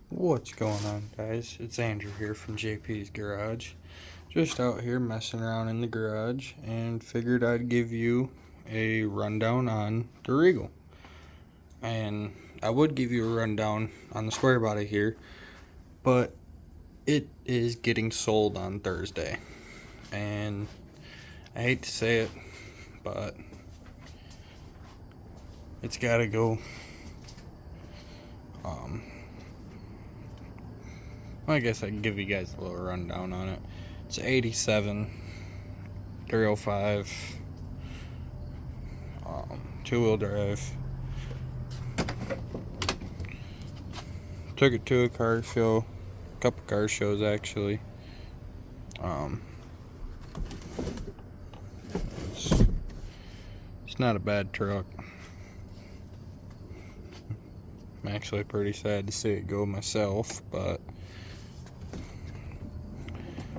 What's going on, guys? It's Andrew here from JP's Garage. Just out here messing around in the garage and figured I'd give you a rundown on the Regal. And I would give you a rundown on the square body here, but it is getting sold on Thursday. And I hate to say it, but it's gotta go. I guess I can give you guys a little rundown on it. It's 87, 305, two-wheel drive. Took it to a car show, a couple car shows actually. It's not a bad truck. I'm actually pretty sad to see it go myself, but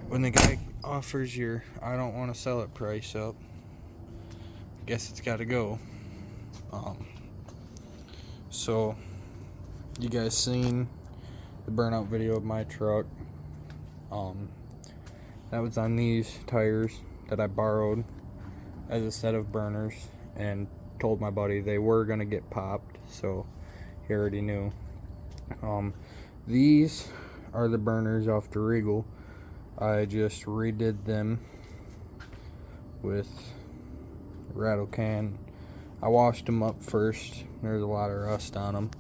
when the guy offers your I don't want to sell it price up, I guess it's got to go. So you guys seen the burnout video of my truck? That was on these tires that I borrowed as a set of burners and told my buddy they were gonna get popped, so he already knew. These are the burners off the Regal. I just redid them with rattle can. I washed them up first. There's a lot of rust on them,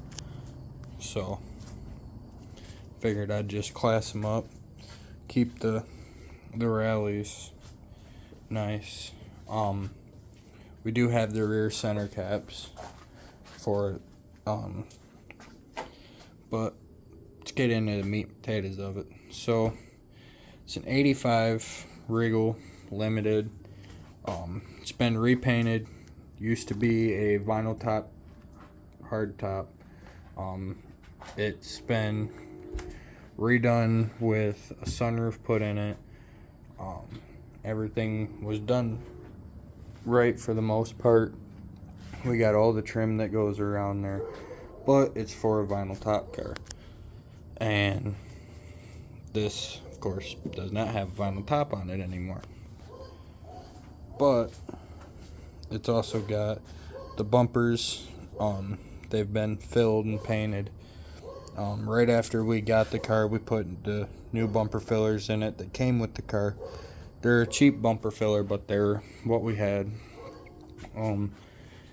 so figured I'd just class them up, keep the rallies nice. We do have the rear center caps for it, but let's get into the meat and potatoes of it. So it's an 85 Regal Limited. It's been repainted. Used to be a vinyl top, hard top. It's been redone with a sunroof put in it. Everything was done right for the most part. We got all the trim that goes around there, but it's for a vinyl top car. And this, of course, does not have a vinyl top on it anymore. But it's also got the bumpers. They've been filled and painted. Right after we got the car, we put the new bumper fillers in it that came with the car. They're a cheap bumper filler, but they're what we had.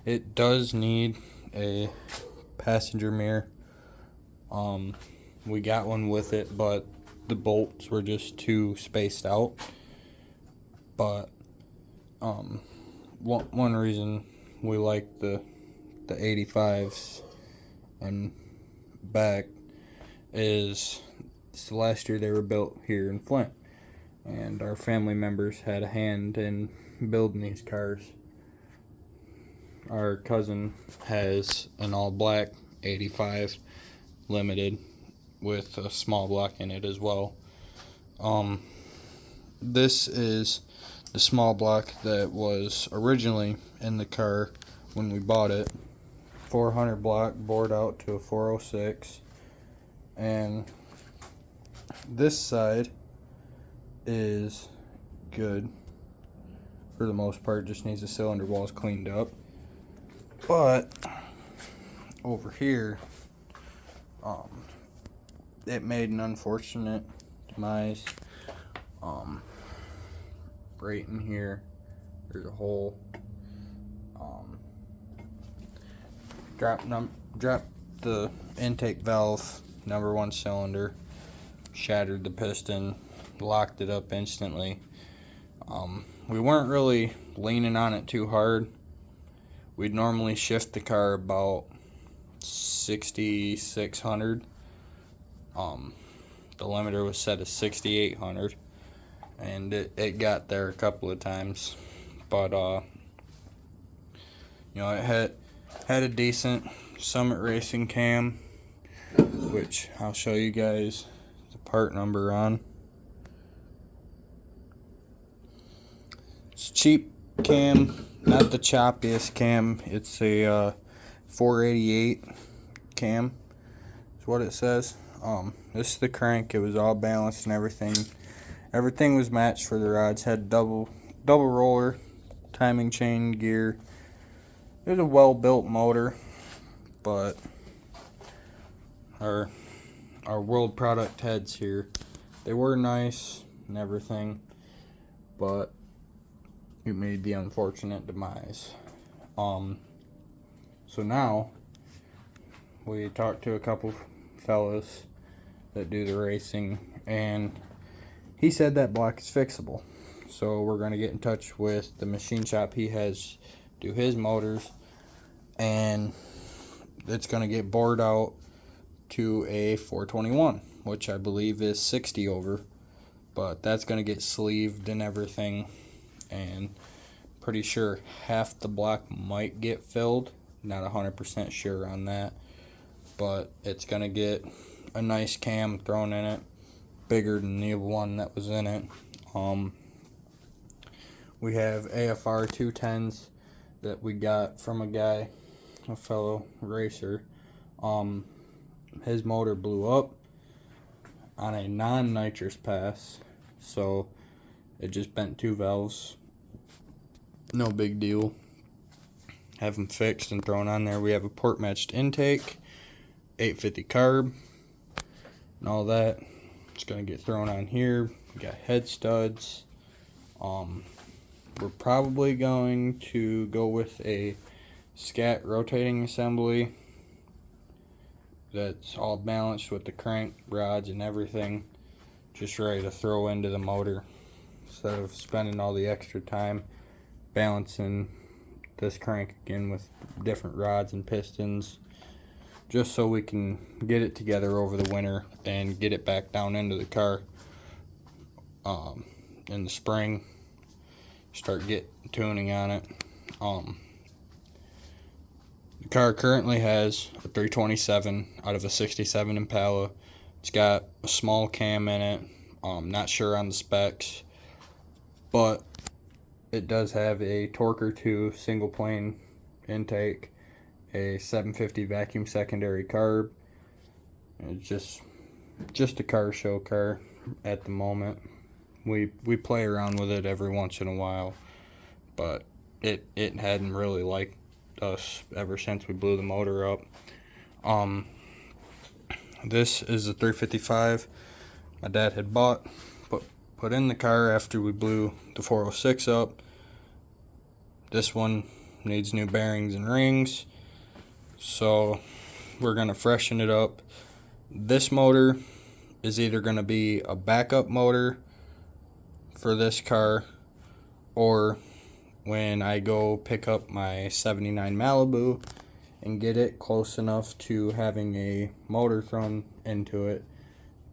It does need a passenger mirror. We got one with it, but the bolts were just too spaced out. But one reason we like the 85s and back is the last year they were built here in Flint, and our family members had a hand in building these cars. Our cousin has an all black 85 Limited with a small block in it as well. This is the small block that was originally in the car when we bought it. 400 block bored out to a 406, and this side is good for the most part, just needs the cylinder walls cleaned up. But over here, it made an unfortunate demise. Right in here, there's a hole. Dropped the intake valve, number one cylinder, shattered the piston, locked it up instantly. We weren't really leaning on it too hard. We'd normally shift the car about 6,600. The limiter was set at 6,800, and it got there a couple of times, but it had a decent Summit Racing cam, which I'll show you guys the part number on. It's a cheap cam, not the choppiest cam. It's a 488 cam is what it says. This is the crank. It was all balanced and everything. Everything was matched for the rods. Had double roller, timing chain, gear. It was a well-built motor, but our world product heads here, they were nice and everything, but it made the unfortunate demise. So now we talked to a couple fellas that do the racing, and he said that block is fixable. So we're going to get in touch with the machine shop he has do his motors, and it's going to get bored out to a 421, which I believe is 60 over, but that's going to get sleeved and everything, and pretty sure half the block might get filled. Not 100% sure on that, but it's going to get a nice cam thrown in it, bigger than the one that was in it. We have AFR 210s that we got from a fellow racer. His motor blew up on a non-nitrous pass, so it just bent 2 valves. No big deal. Have them fixed and thrown on there. We have a port matched intake, 850 carb, and all that. It's gonna get thrown on here. We got head studs. We're probably going to go with a scat rotating assembly that's all balanced with the crank rods and everything, just ready to throw into the motor instead of spending all the extra time balancing this crank again with different rods and pistons, just so we can get it together over the winter and get it back down into the car in the spring. Start getting tuning on it. The car currently has a 327 out of a 67 Impala. It's got a small cam in it. Not sure on the specs, but it does have a Torquer 2 single plane intake, a 750 vacuum secondary carb. It's just a car show car at the moment. We play around with it every once in a while, but it hadn't really liked us ever since we blew the motor up. This is a 355 my dad had put in the car after we blew the 406 up. This one needs new bearings and rings, so we're gonna freshen it up. This motor is either gonna be a backup motor for this car, or when I go pick up my 79 Malibu and get it close enough to having a motor thrown into it,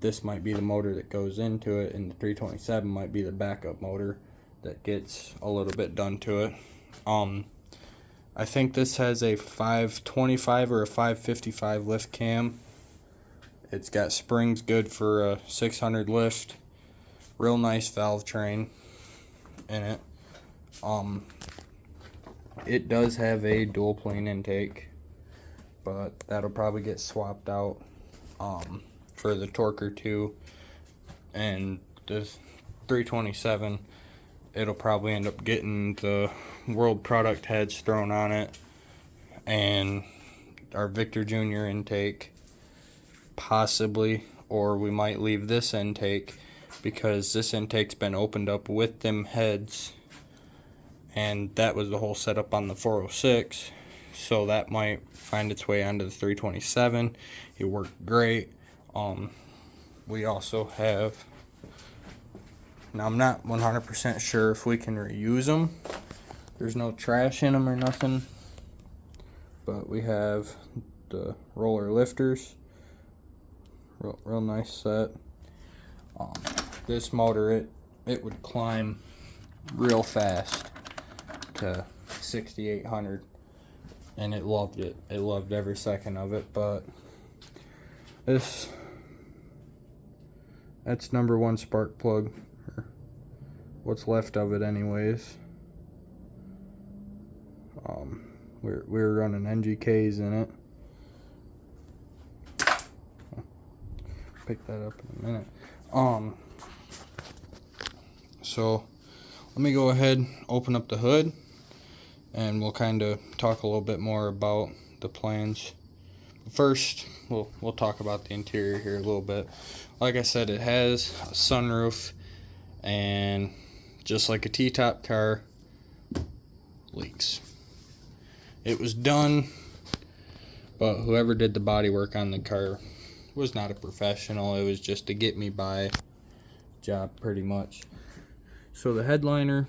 this might be the motor that goes into it, and the 327 might be the backup motor that gets a little bit done to it. I think this has a 525 or a 555 lift cam. It's got springs good for a 600 lift. Real nice valve train in it. It does have a dual plane intake, but that'll probably get swapped out for the Torquer 2, and this 327 it'll probably end up getting the world product heads thrown on it and our Victor Jr. intake possibly, or we might leave this intake because this intake's been opened up with them heads, and that was the whole setup on the 406, so that might find its way onto the 327. It worked great. We also have, now I'm not 100% sure if we can reuse them. There's no trash in them or nothing, but we have the roller lifters. Real nice set. This motor, it would climb real fast to 6,800, and it loved it. It loved every second of it. But that's number one spark plug, or what's left of it anyways. We're running NGKs in it. pick that up in a minute. So let me go ahead, open up the hood, and we'll kind of talk a little bit more about the plans. First, we'll talk about the interior here a little bit. Like I said, it has a sunroof, and just like a T-top car, leaks. It was done, but whoever did the body work on the car was not a professional. It was just to get me by job, pretty much. So the headliner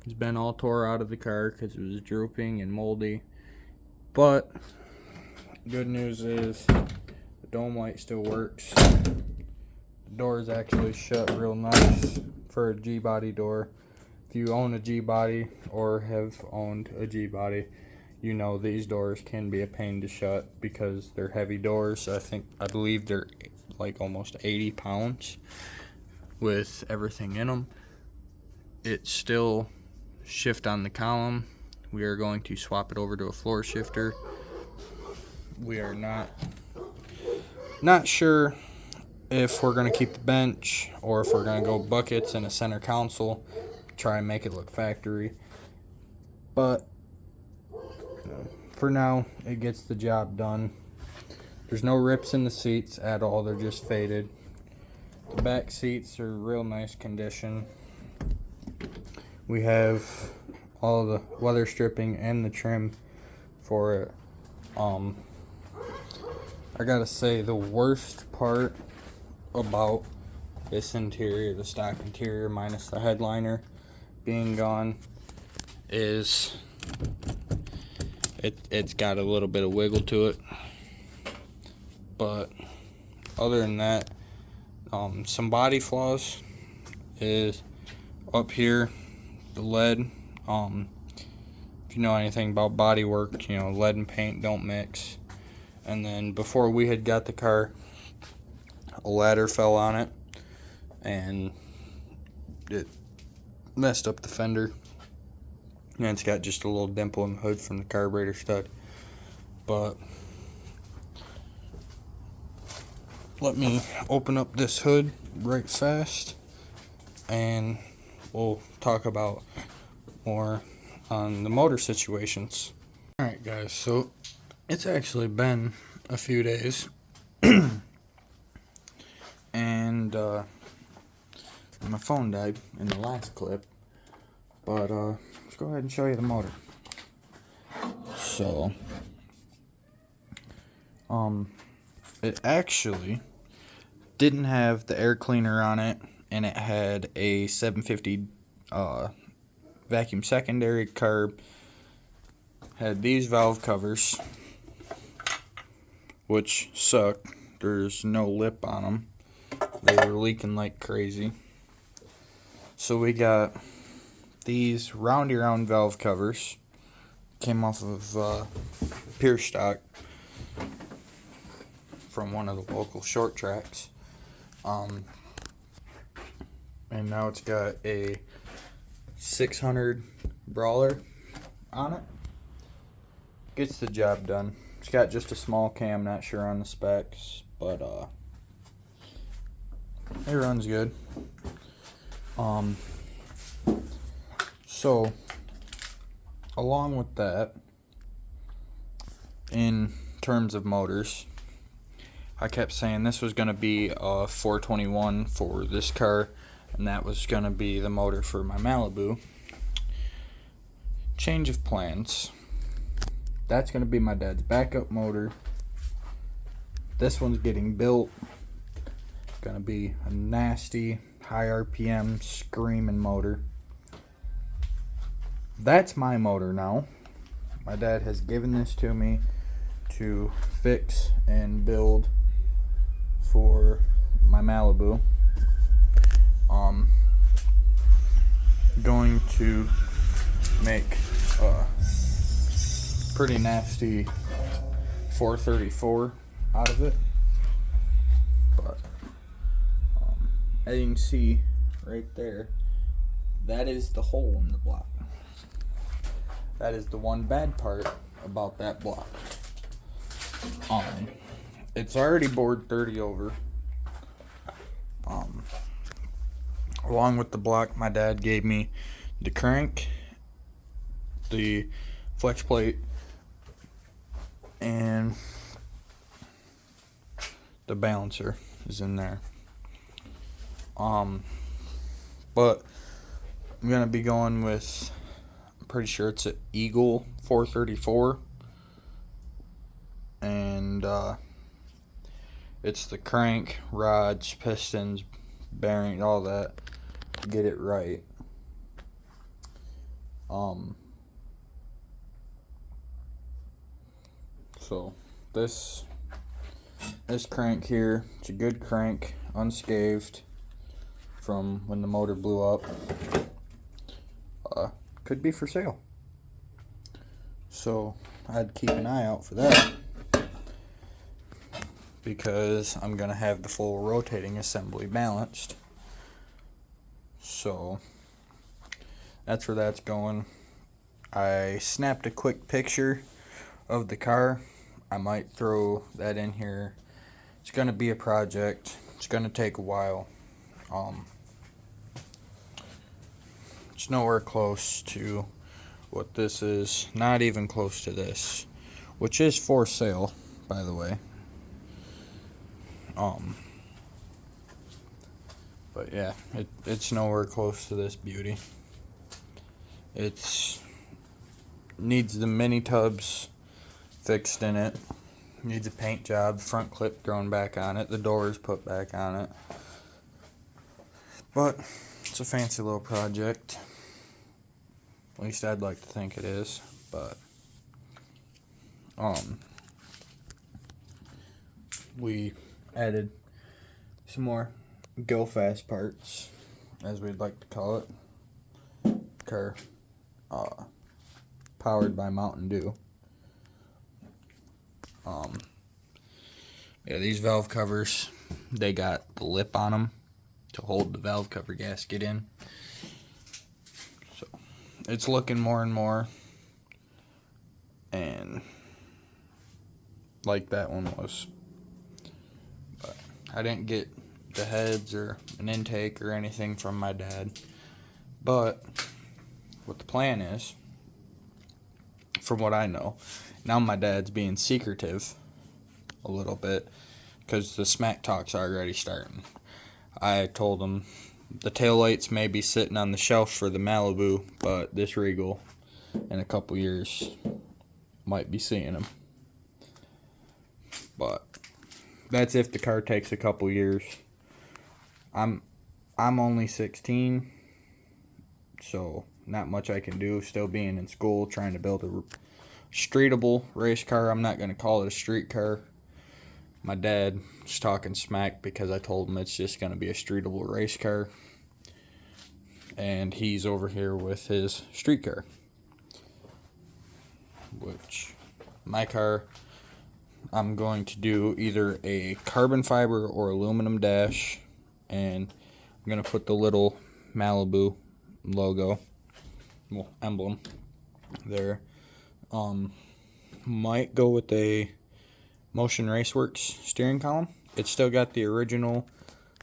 has been all tore out of the car because it was drooping and moldy. But good news is the dome light still works. The door is actually shut real nice for a G-body door. If you own a G-body or have owned a G-body, you know these doors can be a pain to shut because they're heavy doors. I believe they're like almost 80 pounds with everything in them. It's still shift on the column. We are going to swap it over to a floor shifter. We are not sure if we're going to keep the bench or if we're going to go buckets and a center console, try and make it look factory. But for now, it gets the job done. There's no rips in the seats at all. They're just faded. The back seats are real nice condition. We have all the weather stripping and the trim for it. I gotta say, the worst part about this interior, the stock interior minus the headliner being gone, is it's got a little bit of wiggle to it. But other than that, some body flaws is up here. The lead, if you know anything about body work, you know lead and paint don't mix. And then before we had got the car, a ladder fell on it and it messed up the fender, and it's got just a little dimple in the hood from the carburetor stud. But let me open up this hood right fast and we'll talk about more on the motor situations. Alright guys, so it's actually been a few days and my phone died in the last clip, but let's go ahead and show you the motor. So it actually didn't have the air cleaner on it, and it had a 750 vacuum secondary carb. Had these valve covers, which suck. There's no lip on them. They were leaking like crazy. So we got these roundy round valve covers. Came off of Pure Stock from one of the local short tracks. And now it's got a 600 brawler on it. Gets the job done. It's got just a small cam, not sure on the specs, but it runs good. So along with that, in terms of motors, I kept saying this was going to be a 421 for this car, and that was going to be the motor for my Malibu. Change of plans. That's going to be my dad's backup motor. This one's getting built. Going to be a nasty, high RPM, screaming motor. That's my motor now. My dad has given this to me to fix and build for my Malibu. Going to make a pretty nasty 434 out of it, but as you can see right there, that is the hole in the block. That is the one bad part about that block. It's already bored 30 over. Along with the block, my dad gave me the crank, the flex plate, and the balancer is in there. But I'm gonna be going with, I'm pretty sure it's an Eagle 434, and it's the crank, rods, pistons, bearing, all that to get it right. So this crank here, it's a good crank, unscathed from when the motor blew up. Could be for sale. So I'd keep an eye out for that, because I'm gonna have the full rotating assembly balanced. So that's where that's going. I snapped a quick picture of the car. I might throw that in here. It's gonna be a project. It's gonna take a while. It's nowhere close to what this is. Not even close to this, which is for sale, by the way. But yeah, it's nowhere close to this beauty. It's needs the mini tubs fixed in it. Needs a paint job, front clip thrown back on it, the doors put back on it. But it's a fancy little project. At least I'd like to think it is. But we added some more go fast parts, as we'd like to call it. Car powered by Mountain Dew. Yeah, these valve covers, they got the lip on them to hold the valve cover gasket in. So it's looking more and more and like that one was. But I didn't get the heads or an intake or anything from my dad. But what the plan is, from what I know, now my dad's being secretive a little bit because the smack talk's already starting. I told him the taillights may be sitting on the shelf for the Malibu, but this Regal in a couple years might be seeing them. But that's if the car takes a couple years. I'm only 16, so not much I can do. Still being in school, trying to build a streetable race car. I'm not going to call it a street car. My dad was talking smack because I told him it's just going to be a streetable race car. And he's over here with his street car. Which, my car, I'm going to do either a carbon fiber or aluminum dash. And I'm going to put the little Malibu logo, well, emblem there. Might go with a Motion Raceworks steering column. It's still got the original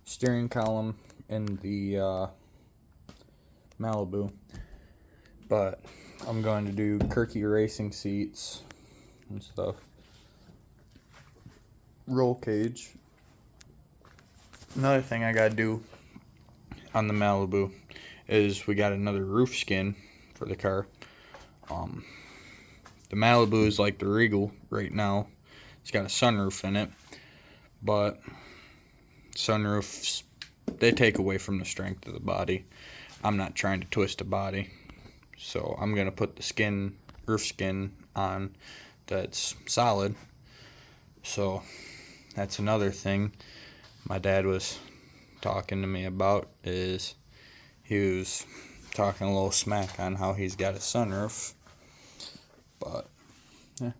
steering column in the Malibu, but I'm going to do Kirky racing seats and stuff. Roll cage. Another thing I gotta do on the Malibu is we got another roof skin for the car. The Malibu is like the Regal right now. It's got a sunroof in it, but sunroofs, they take away from the strength of the body. I'm not trying to twist a body, so I'm gonna put the skin, roof skin on that's solid. So that's another thing my dad was talking to me about, is he was talking a little smack on how he's got a sunroof. But yeah,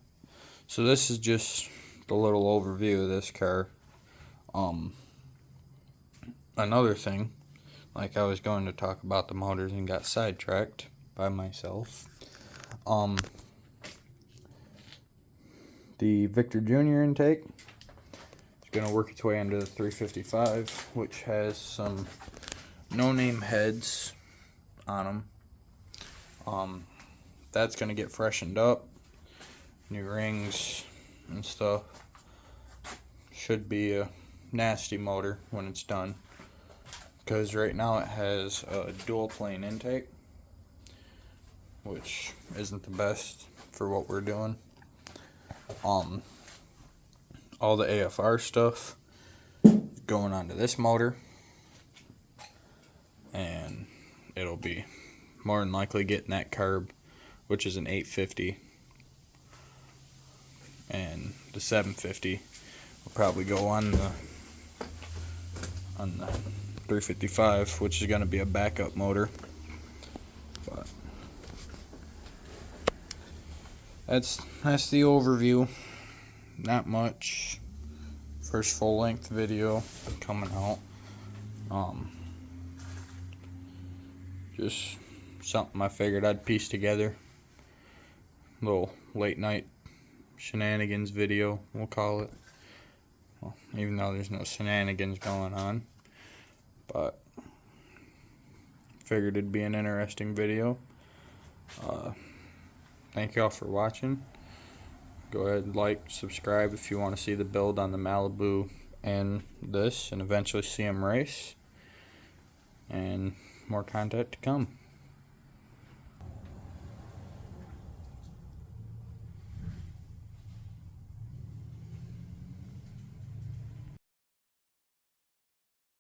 so this is just the little overview of this car. Another thing, like I was going to talk about the motors and got sidetracked by myself. The Victor Jr. intake, it's gonna work its way into the 355, which has some no-name heads on them. That's gonna get freshened up, new rings and stuff. Should be a nasty motor when it's done, because right now it has a dual plane intake, which isn't the best for what we're doing. All the AFR stuff going onto this motor, and it'll be more than likely getting that carb, which is an 850, and the 750 will probably go on the 355, which is going to be a backup motor. But that's the overview. Not much. First full length video coming out. Just something I figured I'd piece together. Little late night shenanigans video, we'll call it. Well, even though there's no shenanigans going on, but figured it'd be an interesting video. Thank y'all for watching. Go ahead and like, subscribe if you want to see the build on the Malibu and this, and eventually see them race. And more content to come.